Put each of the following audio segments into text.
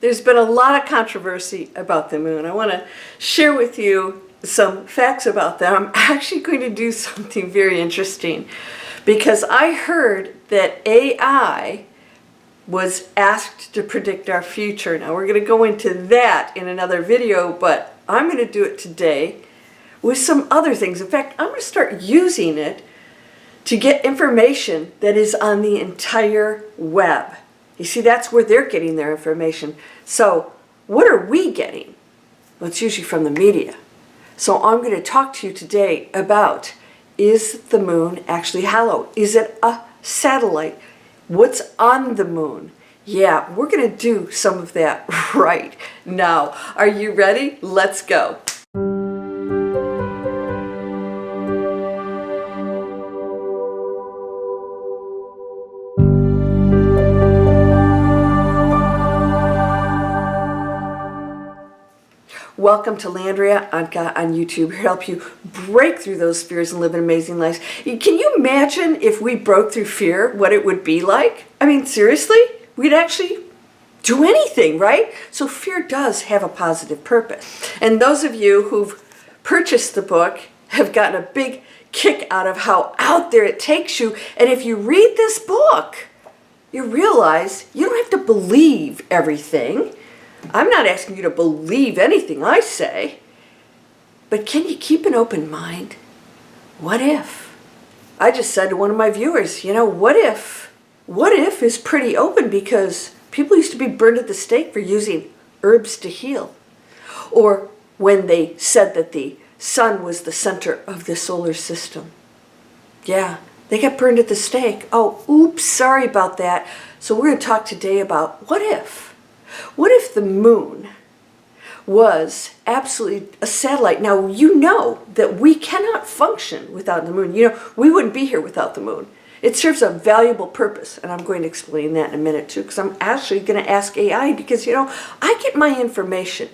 there's been a lot of controversy about the moon. I want to share with you some facts about that. I'm actually going to do something very interesting because I heard that AI was asked to predict our future. Now we're going to go into that in another video, but I'm going to do it today with some other things. In fact, I'm going to start using it to get information that is on the entire web. You see, that's where they're getting their information. So what are we getting? Well, it's usually from the media. So I'm going to talk to you today about, is the moon actually hollow? Is it a satellite? What's on the moon? Yeah, we're going to do some of that right now. Are you ready? Let's go. Welcome to Landria, Onkka on YouTube, here to help you break through those fears and live an amazing life. Can you imagine if we broke through fear, what it would be like? I mean, seriously? We'd actually do anything, right? So fear does have a positive purpose. And those of you who've purchased the book have gotten a big kick out of how out there it takes you. And if you read this book, you realize you don't have to believe everything. I'm not asking you to believe anything I say, but can you keep an open mind? What if? I just said to one of my viewers, you know, what if? What if is pretty open because people used to be burned at the stake for using herbs to heal. Or when they said that the sun was the center of the solar system. Yeah, they got burned at the stake. Oh, oops, sorry about that. So we're going to talk today about what if? What if the moon was absolutely a satellite? Now, you know that we cannot function without the moon. You know, we wouldn't be here without the moon. It serves a valuable purpose, and I'm going to explain that in a minute too, because I'm actually going to ask AI because, you know, I get my information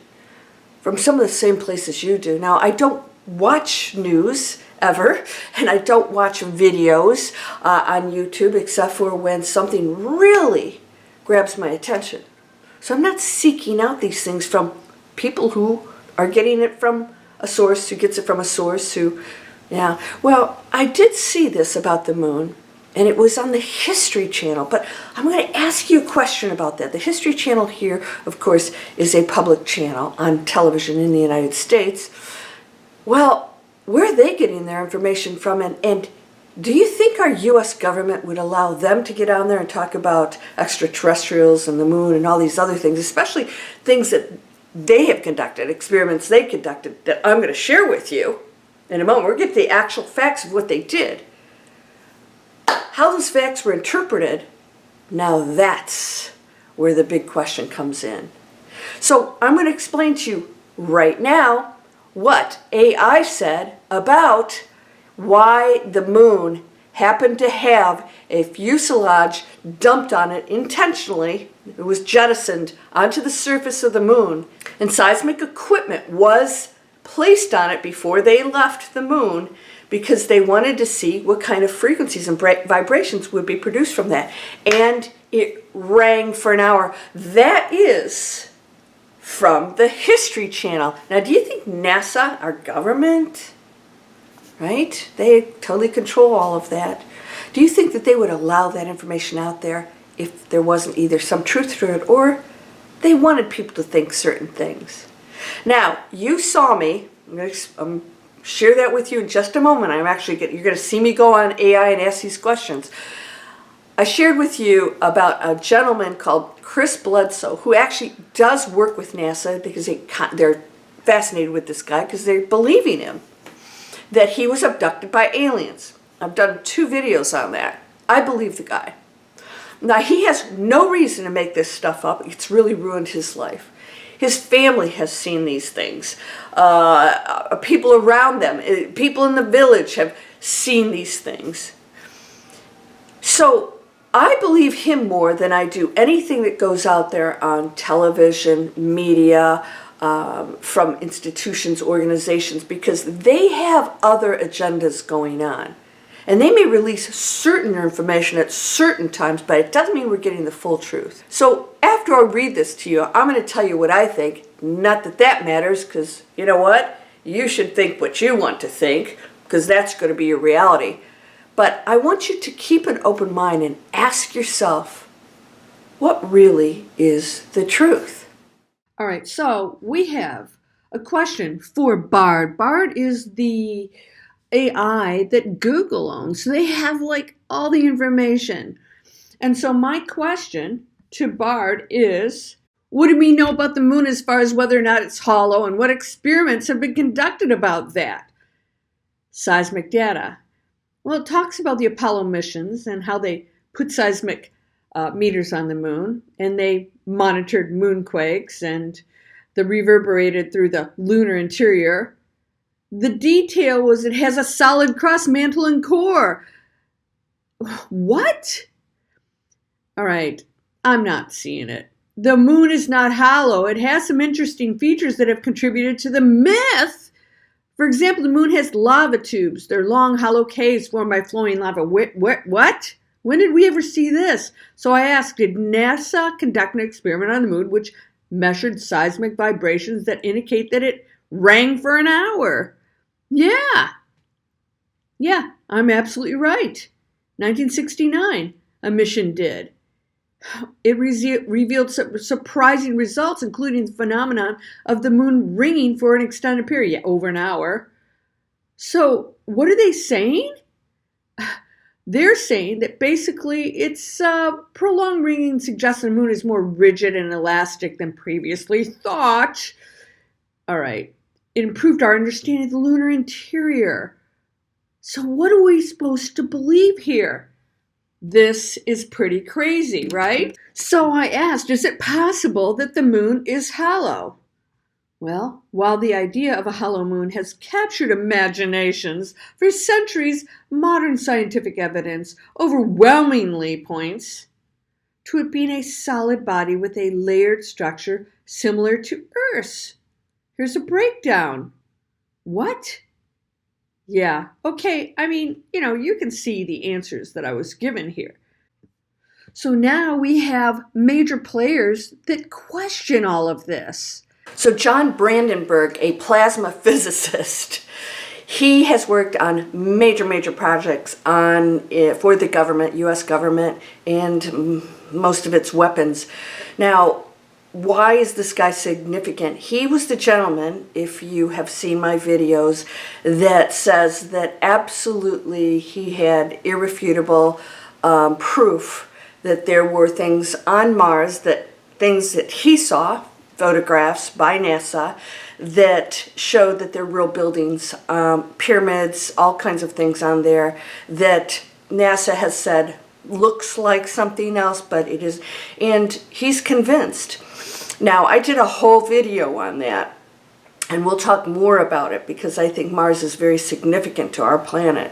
from some of the same places you do. Now, I don't watch news ever, and I don't watch videos on YouTube except for when something really grabs my attention. So I'm not seeking out these things from people who are getting it from a source who gets it from a source who, yeah. Well, I did see this about the moon, and it was on the History Channel, but I'm going to ask you a question about that. The History Channel here, of course, is a public channel on television in the United States. Well, where are they getting their information from, and do you think our U.S. government would allow them to get on there and talk about extraterrestrials and the moon and all these other things, especially things that they have conducted, experiments they conducted that I'm going to share with you in a moment? We'll get the actual facts of what they did. How those facts were interpreted, now that's where the big question comes in. So I'm going to explain to you right now what AI said about why the moon happened to have a fuselage dumped on it intentionally. It was jettisoned onto the surface of the moon, and seismic equipment was placed on it before they left the moon because they wanted to see what kind of frequencies and vibrations would be produced from that. And it rang for an hour. That is from the History Channel. Now, do you think NASA, our government, right? They totally control all of that. Do you think that they would allow that information out there if there wasn't either some truth to it or they wanted people to think certain things? Now, you saw me. I'm going to share that with you in just a moment. You're going to see me go on AI and ask these questions. I shared with you about a gentleman called Chris Bledsoe who actually does work with NASA because they're fascinated with this guy because they're believing him that he was abducted by aliens. I've done 2 videos on that. I believe the guy. Now, he has no reason to make this stuff up. It's really ruined his life. His family has seen these things. People around them, people in the village have seen these things. So I believe him more than I do anything that goes out there on television, media, from institutions, organizations, because they have other agendas going on. And they may release certain information at certain times, but it doesn't mean we're getting the full truth. So after I read this to you, I'm going to tell you what I think. Not that that matters, because you know what? You should think what you want to think, because that's going to be your reality. But I want you to keep an open mind and ask yourself, what really is the truth? All right, so we have a question for Bard. Bard is the AI that Google owns. So they have like all the information. And so my question to Bard is, what do we know about the moon as far as whether or not it's hollow, and what experiments have been conducted about that? Seismic data. Well, it talks about the Apollo missions and how they put seismic meters on the moon, and they monitored moonquakes and the reverberated through the lunar interior. The detail was it has a solid crust, mantle, and core. What? All right, I'm not seeing it. The moon is not hollow. It has some interesting features that have contributed to the myth. For example, the moon has lava tubes. They're long, hollow caves formed by flowing lava. What? When did we ever see this? So I asked, did NASA conduct an experiment on the moon which measured seismic vibrations that indicate that it rang for an hour? Yeah, I'm absolutely right. 1969, a mission did. It revealed surprising results, including the phenomenon of the moon ringing for an extended period, over an hour. So what are they saying? They're saying that basically it's prolonged ringing suggests the moon is more rigid and elastic than previously thought. All right. It improved our understanding of the lunar interior. So what are we supposed to believe here? This is pretty crazy, right? So I asked, is it possible that the moon is hollow? Well, while the idea of a hollow moon has captured imaginations for centuries, modern scientific evidence overwhelmingly points to it being a solid body with a layered structure similar to Earth's. Here's a breakdown. What? Yeah, okay, I mean, you can see the answers that I was given here. So now we have major players that question all of this. So John Brandenburg, a plasma physicist, he has worked on major projects for the government, U.S. government, and most of its weapons. Now, why is this guy significant? He was the gentleman, if you have seen my videos, that says that absolutely he had irrefutable proof that there were things on Mars, things that he saw, photographs by NASA, that showed that there were real buildings, pyramids, all kinds of things on there that NASA has said looks like something else, but it is, and he's convinced. Now, I did a whole video on that, and we'll talk more about it because I think Mars is very significant to our planet.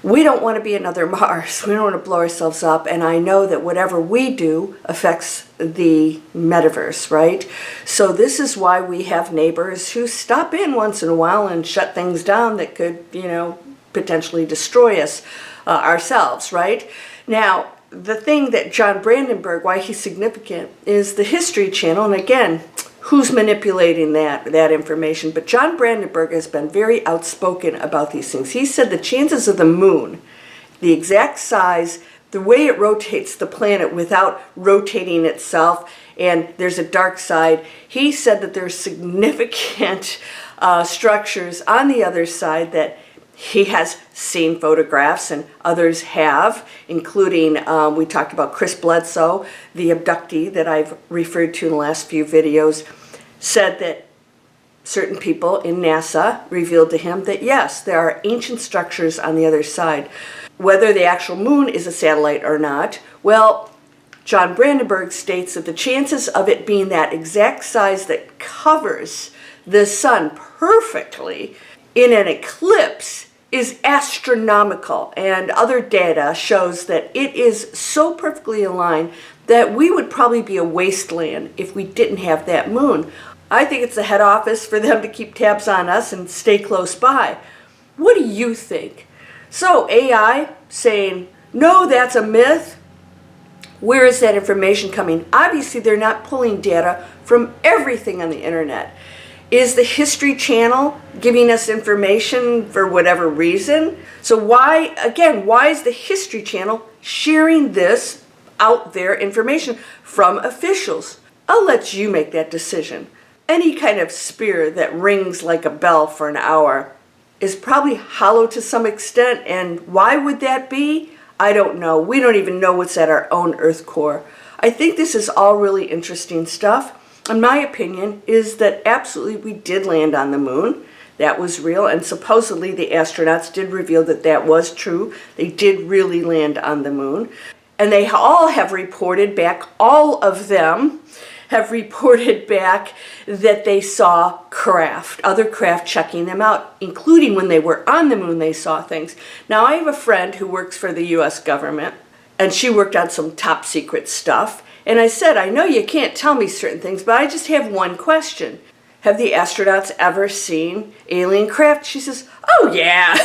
We don't want to be another Mars. We don't want to blow ourselves up, and I know that whatever we do affects the metaverse, right? So this is why we have neighbors who stop in once in a while and shut things down that could, potentially destroy us ourselves, right? Now, the thing that John Brandenburg, why he's significant, is the History Channel, and again, who's manipulating that information? But John Brandenburg has been very outspoken about these things. He said the chances of the moon, the exact size, the way it rotates the planet without rotating itself, and there's a dark side, he said that there's significant structures on the other side that he has seen photographs, and others have, including, we talked about Chris Bledsoe, the abductee that I've referred to in the last few videos, said that certain people in NASA revealed to him that yes, there are ancient structures on the other side. Whether the actual moon is a satellite or not, well, John Brandenburg states that the chances of it being that exact size that covers the sun perfectly in an eclipse is astronomical, and other data shows that it is so perfectly aligned that we would probably be a wasteland if we didn't have that moon. I think it's the head office for them to keep tabs on us and stay close by. What do you think? So AI saying, no, that's a myth. Where is that information coming? Obviously, they're not pulling data from everything on the internet. Is the History Channel giving us information for whatever reason? So why is the History Channel sharing this out there information from officials? I'll let you make that decision. Any kind of spear that rings like a bell for an hour is probably hollow to some extent, and why would that be? I don't know. We don't even know what's at our own Earth core. I think this is all really interesting stuff. And my opinion is that absolutely we did land on the moon. That was real, and supposedly the astronauts did reveal that that was true. They did really land on the moon. And they all have reported back, all of them have reported back that they saw other craft checking them out, including when they were on the moon, they saw things. Now, I have a friend who works for the US government, and she worked on some top secret stuff. And I said, I know you can't tell me certain things, but I just have one question. Have the astronauts ever seen alien craft? She says, oh yeah,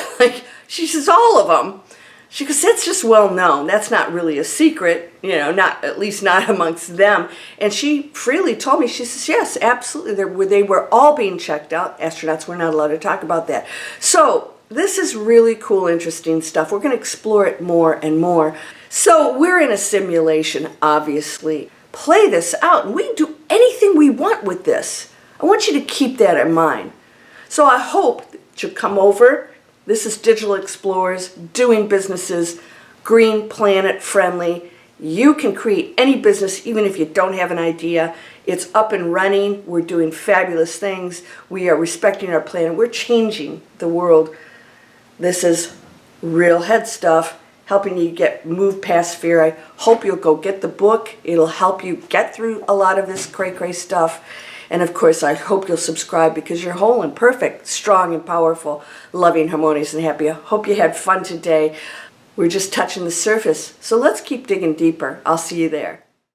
she says all of them. She goes, that's just well known. That's not really a secret, at least not amongst them. And she freely told me, she says, yes, absolutely. They were all being checked out. Astronauts were not allowed to talk about that. So this is really cool, interesting stuff. We're going to explore it more and more. So we're in a simulation, obviously. Play this out, and we can do anything we want with this. I want you to keep that in mind. So I hope that you'll come over. This is Digital Explorers, doing businesses, green, planet friendly. You can create any business even if you don't have an idea. It's up and running. We're doing fabulous things. We are respecting our planet. We're changing the world. This is real head stuff, helping you move past fear. I hope you'll go get the book. It'll help you get through a lot of this cray-cray stuff. And of course, I hope you'll subscribe because you're whole and perfect, strong and powerful, loving, harmonious, and happy. I hope you had fun today. We're just touching the surface. So let's keep digging deeper. I'll see you there.